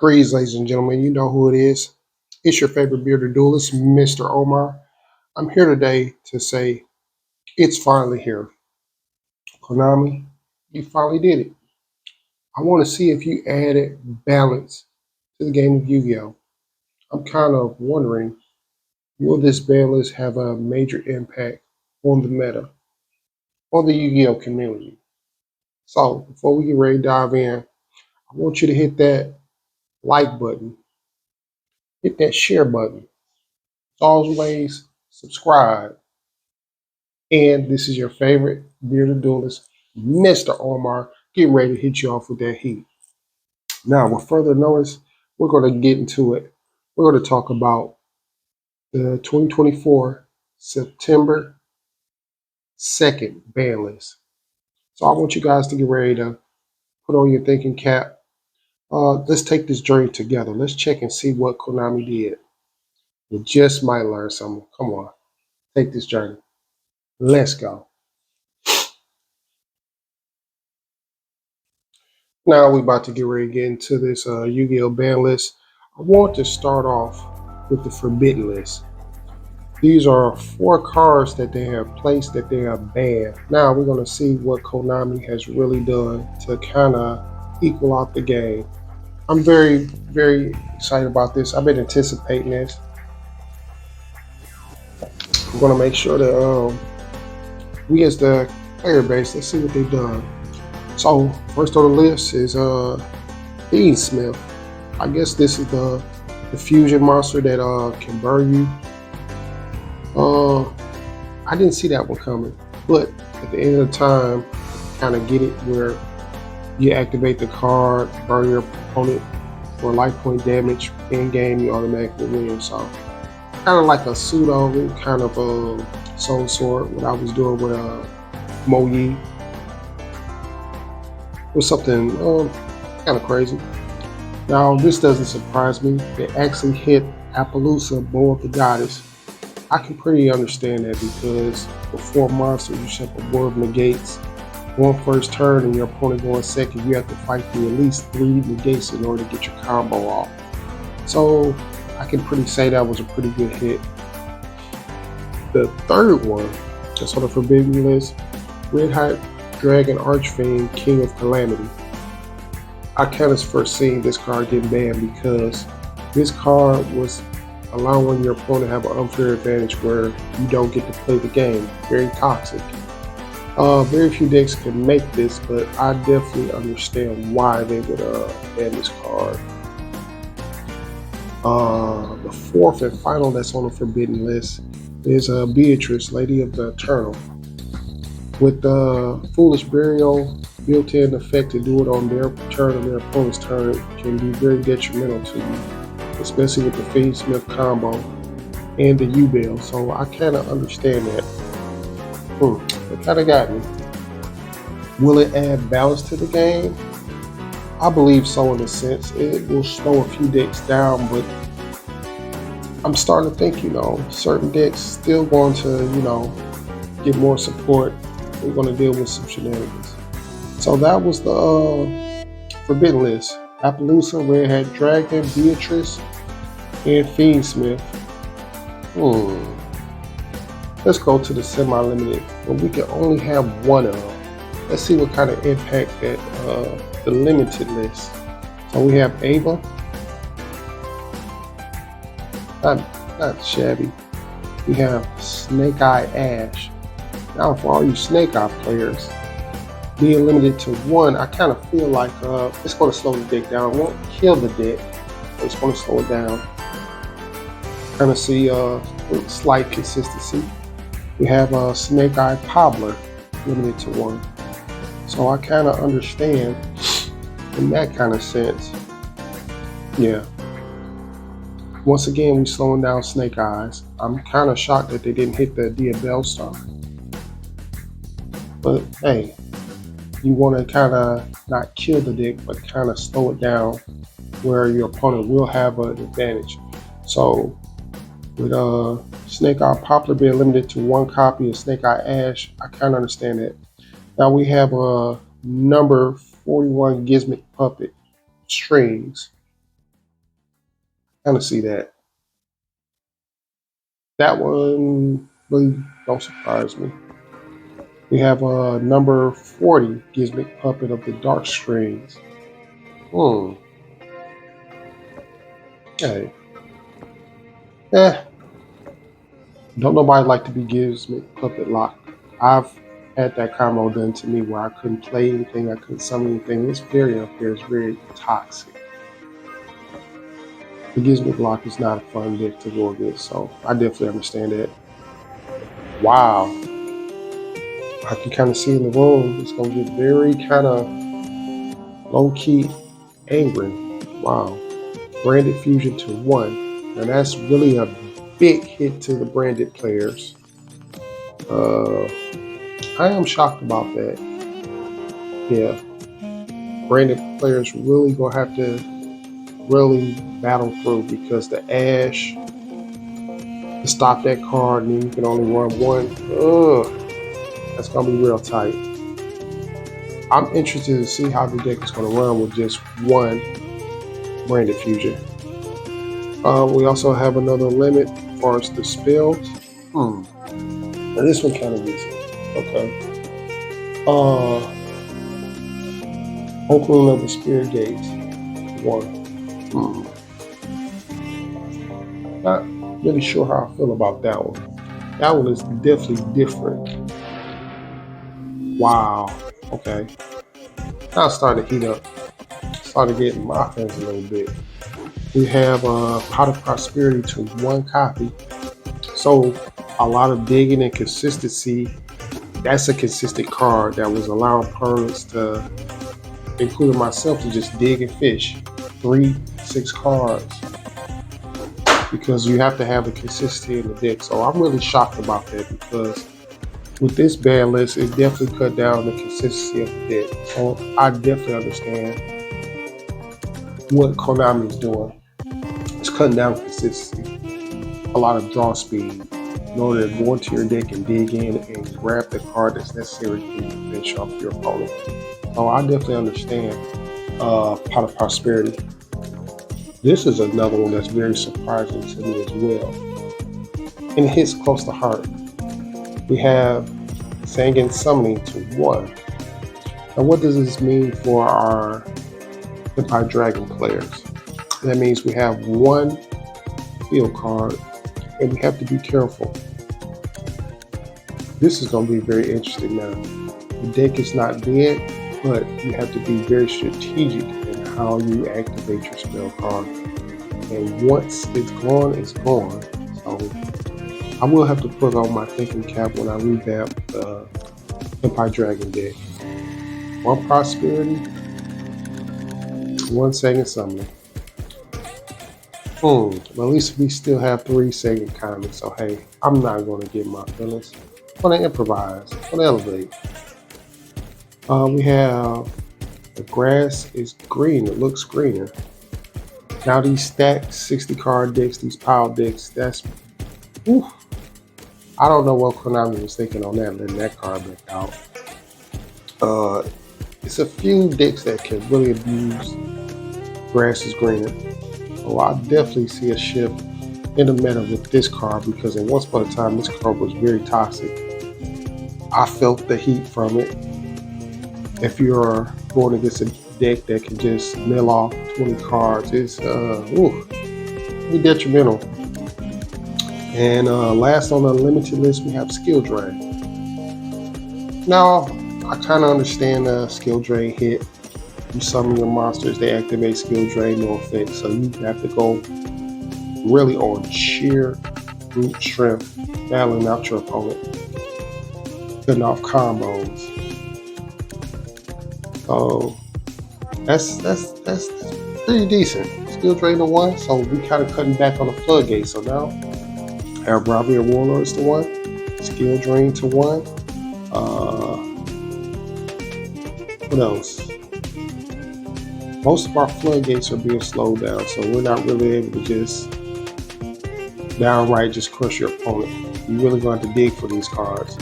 Greetings, ladies and gentlemen. You know who it is. It's your favorite bearded duelist, Mr. Omar. I'm here today to say it's finally here. Konami, you finally did it. I want to see if you added balance to the game of Yu-Gi-Oh! I'm kind of wondering, will this balance have a major impact on the meta, on the Yu-Gi-Oh! Community? So, before we get ready to dive in, I want you to hit that like button, hit that share button. As always, subscribe. And this is your favorite bearded duelist, Mr. Omar, getting ready to hit you off with that heat. Now, with further notice, we're going to get into it. We're going to talk about the 2024 September 2nd ban list. So I want you guys to get ready to put on your thinking cap. Let's take this journey together. Let's check and see what Konami did. We just might learn something. Come on, take this journey. Let's go. Now we're about to get ready to get into this Yu-Gi-Oh! Ban list. I want to start off with the forbidden list. These are 4 cards that they have placed that they have banned. Now we're going to see what Konami has really done to kind of equal out the game. I'm very, very excited about this. I've been anticipating this. I'm going to make sure that we as the player base, let's see what they've done. So first on the list is Smith. I guess this is the fusion monster that can burn you. I didn't see that one coming, but at the end of the time, kind of get it where you activate the card, burn your opponent for life point damage. In game, you automatically win. So kind of like a pseudo kind of soul sword. What I was doing with Mo Yi. Was something kind of crazy. Now, this doesn't surprise me. They actually hit Appaloosa, Bow of the Goddess. I can pretty understand that because before monsters, you set the Bow of Negates. Going first turn and your opponent going second, you have to fight through at least 3 negates in order to get your combo off. So I can pretty say that was a pretty good hit. The third one that's on the forbidden list, Red Hot Dragon Archfiend, King of Calamity. I kind of first seen this card getting banned because this card was allowing your opponent to have an unfair advantage where you don't get to play the game. Very toxic. Very few decks can make this, but I definitely understand why they would ban this card. The fourth and final that's on the forbidden list is Beatrice, Lady of the Eternal. With the Foolish Burial built-in effect to do it on their turn or their opponent's turn can be very detrimental to you, especially with the Fiend Smith combo and the U-Bell. So I kind of understand that. It kind of got me. Will it add balance to the game? I believe so in a sense. It will slow a few decks down, but I'm starting to think, certain decks still going to, get more support. We're going to deal with some shenanigans. So that was the forbidden list. Appaloosa, Red Hat Dragon, Beatrice, and Fiend Smith. Let's go to the semi-limited, but we can only have one of them. Let's see what kind of impact that the limited list. So we have Ava. Not shabby. We have Snake Eye Ash. Now, for all you Snake Eye players, being limited to 1, I kind of feel like it's going to slow the deck down. It won't kill the deck, but it's going to slow it down. Kind of see slight consistency. We have Snake Eye Cobbler limited to 1. So I kind of understand in that kind of sense. Yeah. Once again, we slowing down Snake Eyes. I'm kind of shocked that they didn't hit the Diabell Star. But hey, you want to kind of not kill the deck, but kind of slow it down where your opponent will have an advantage. So with Snake Eye Poplar being limited to 1 copy of Snake Eye Ash, I kind of understand that. Now we have number 41 Gizmic Puppet Strings. Kind of see that. That one really don't surprise me. We have number 40, Gizmic Puppet of the Dark Strings. Hmm. Hey. Eh. Don't nobody like to be Gizmic Puppet locked. I've had that combo done to me where I couldn't play anything, I couldn't summon anything. It's very unfair, it's very toxic. The Gizmic Lock is not a fun deck to go against, so I definitely understand that. Wow. I can kind of see in the room, it's going to get very kind of low-key angry. Wow. Branded Fusion to 1. Now that's really a big hit to the branded players. I am shocked about that. Yeah. Branded players really going to have to really battle through because the Ash, to stop that card, and then you can only run one. Ugh. That's going to be real tight. I'm interested to see how the deck is going to run with just one Branded Fusion. We also have another limit as far as the spells. Now this one kind of easy. Okay. Opening of the Spirit Gates. 1. Not really sure how I feel about that one. That one is definitely different. Wow. Okay. Now it's starting to heat up. Started getting my fans a little bit. We have Pot of Prosperity to 1 copy. So a lot of digging and consistency. That's a consistent card that was allowing opponents to, including myself, to just dig and fish 3, 6 cards because you have to have the consistency in the deck. So I'm really shocked about that because with this bad list, it definitely cut down the consistency of the deck. So I definitely understand what Konami is doing. It's cutting down consistency. A lot of draw speed in order to go into your deck and dig in and grab the card that's necessary for you to finish off your opponent. So I definitely understand Pot of Prosperity. This is another one that's very surprising to me as well. And it hits close to heart. We have Sangin Summoning to 1. Now what does this mean for our Empire Dragon players? That means we have 1 field card and we have to be careful. This is going to be very interesting now. The deck is not dead, but you have to be very strategic in how you activate your spell card. And once it's gone, it's gone. So I will have to put on my thinking cap when I revamp the Empire Dragon deck. 1 Prosperity, 1 Sangin Summoning. But at least we still have 3 Sangin Commons. So hey, I'm not going to get my feelings. I'm going to improvise. I'm going to elevate. We have the grass is green. It looks greener. Now these stacked 60 card decks, these pile decks, that's, whew, I don't know what Konami was thinking on that, letting that card back out. It's a few decks that can really abuse grass is greener. So I definitely see a shift in the meta with this card because at once upon a time this card was very toxic. I felt the heat from it. If you're going against a deck that can just mill off 20 cards, it's be detrimental. And last on the unlimited list, we have Skill Drain. Now, I kind of understand the Skill Drain hit. You summon your monsters, they activate Skill Drain, no effect. So you have to go really on sheer brute strength, battling out your opponent, cutting off combos. So that's pretty decent. Skill Drain to 1, so we kind of cutting back on the floodgate. So now our Robbery of Warlords to 1, Skill Drain to 1. What else? Most of our floodgates are being slowed down, so we're not really able to just downright just crush your opponent. You're really going to have to dig for these cards.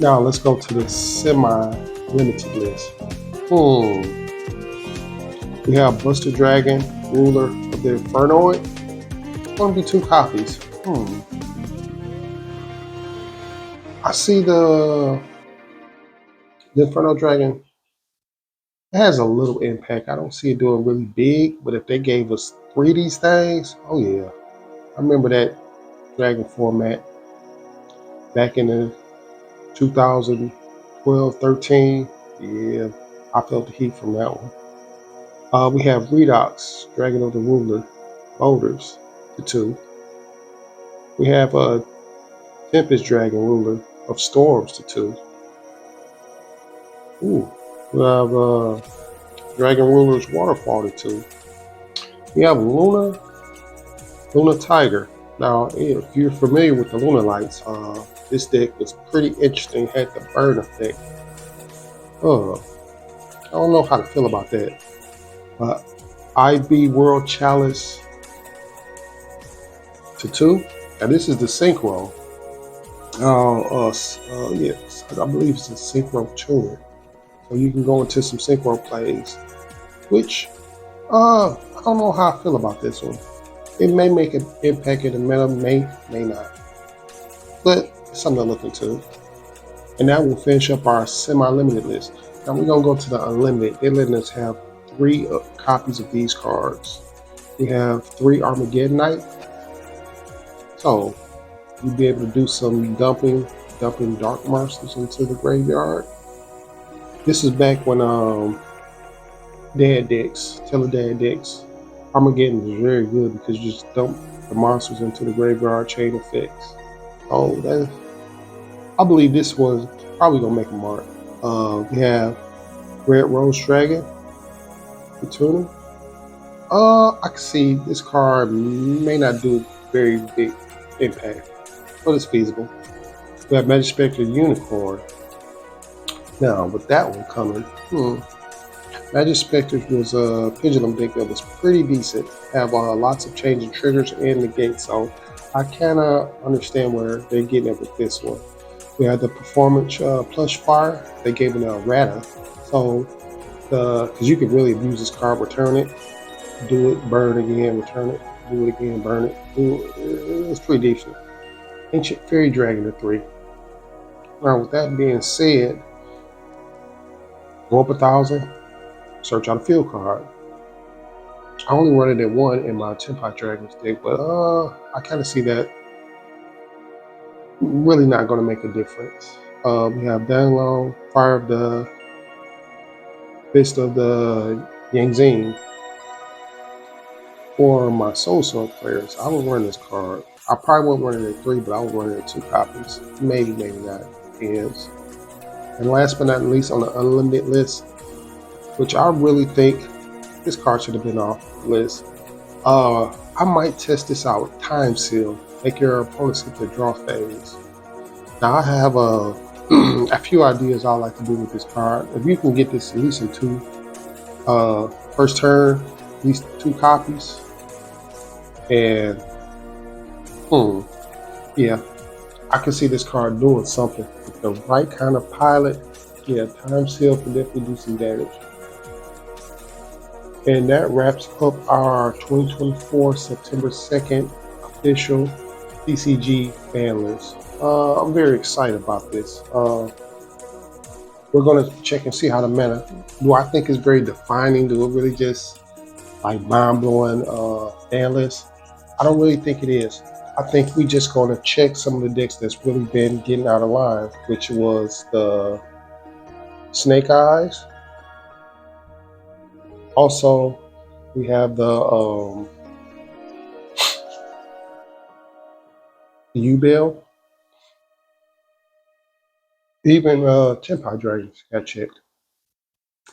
Now let's go to the semi-limited list. We have Buster Dragon, Ruler of the Infernoid. Gonna be two copies. I see the Inferno Dragon. It has a little impact. I don't see it doing really big, but if they gave us three of these things, oh yeah. I remember that Dragon format back in the 2012, 13. Yeah, I felt the heat from that one. We have Redox, Dragon of the Ruler, Boulders, the two. We have Tempest Dragon, Ruler of Storms, the two. Ooh, we have Dragon Ruler's Waterfall, the two. We have Luna Tiger. Now, if you're familiar with the Luna Lights, this deck was pretty interesting. Had the burn effect. I don't know how to feel about that. But IB World Chalice to two. Now this is the Synchro. Yes, I believe it's a Synchro tuner. So you can go into some Synchro plays, which I don't know how I feel about this one. It may make an impact in the meta, may not. But it's something to look into. And that will finish up our semi-limited list. Now we're gonna go to the unlimited. They're letting us have three copies of these cards. We have three Armageddon Knight. So you'll be able to do some dumping Dark Marsters into the graveyard. This is back when Dad decks, Teledad decks, Armageddon is very good because you just dump the monsters into the graveyard, chain effects. Oh, I believe this was probably gonna make a mark. We have Red Rose Dragon, the tuner. I can see this card may not do very big impact, but it's feasible. We have Magic Spectre Unicorn. Now, with that one coming, Magic Spectre was a pendulum deck that was pretty decent. Have lots of changing triggers and negates, so I kind of understand where they're getting it with this one. We had the Performance Plush Fire. They gave it a Rata, so because you could really abuse this card, return it, do it, burn again, return it, do it again, burn it. It's pretty decent. Ancient Fairy Dragon to 3. Now, with that being said, go up 1,000, search out a field card. I only run it at 1 in my Tempai Dragons deck, but I kind of see that really not going to make a difference. We have Danlong, Fire of the Fist of the Yangzing. For my Soul Sword players, I would run this card. I probably won't run it at 3, but I would run it at 2 copies. Maybe not. Depends. And last but not least, on the unlimited list, which I really think this card should have been off the list. I might test this out. Time Seal. Make your opponent skip the draw phase. Now I have a few ideas I like to do with this card. If you can get this at least in 2 first turn, at least 2 copies, and yeah, I can see this card doing something with the right kind of pilot. Yeah, Time Seal can definitely do some damage. And that wraps up our 2024 September 2nd official TCG fan list. I'm very excited about this. We're going to check and see how the meta, do I think it's very defining? Do it really just like mind-blowing fan list? I don't really think it is. I think we just going to check some of the decks that's really been getting out of line, which was the Snake Eyes. Also, we have the yugioh. Even Tempai Dragons got checked.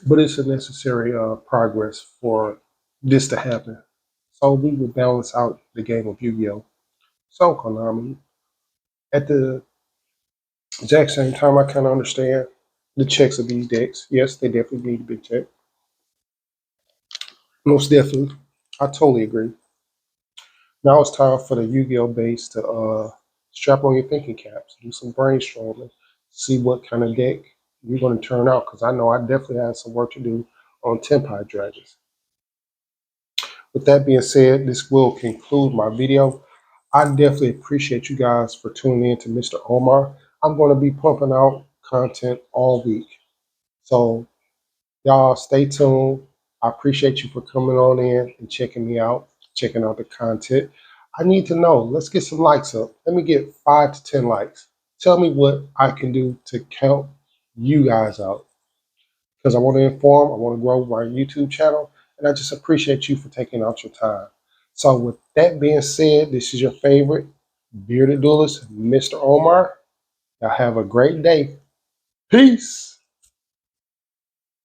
But it's a necessary progress for this to happen. So we will balance out the game of Yu-Gi-Oh! So Konami, at the exact same time, I kind of understand the checks of these decks. Yes, they definitely need to be checked. Most definitely. I totally agree. Now it's time for the Yu-Gi-Oh! Base to strap on your thinking caps, do some brainstorming, see what kind of deck you're going to turn out. Because I know I definitely have some work to do on Tempai Dragons. With that being said, this will conclude my video. I definitely appreciate you guys for tuning in to Mr. Omar. I'm going to be pumping out content all week. So y'all stay tuned. I appreciate you for coming on in and checking me out, checking out the content. I need to know. Let's get some likes up. Let me get 5 to 10 likes. Tell me what I can do to count you guys out. Because I want to inform, I want to grow my YouTube channel, and I just appreciate you for taking out your time. So with that being said, this is your favorite bearded duelist, Mr. Omar. Y'all have a great day. Peace.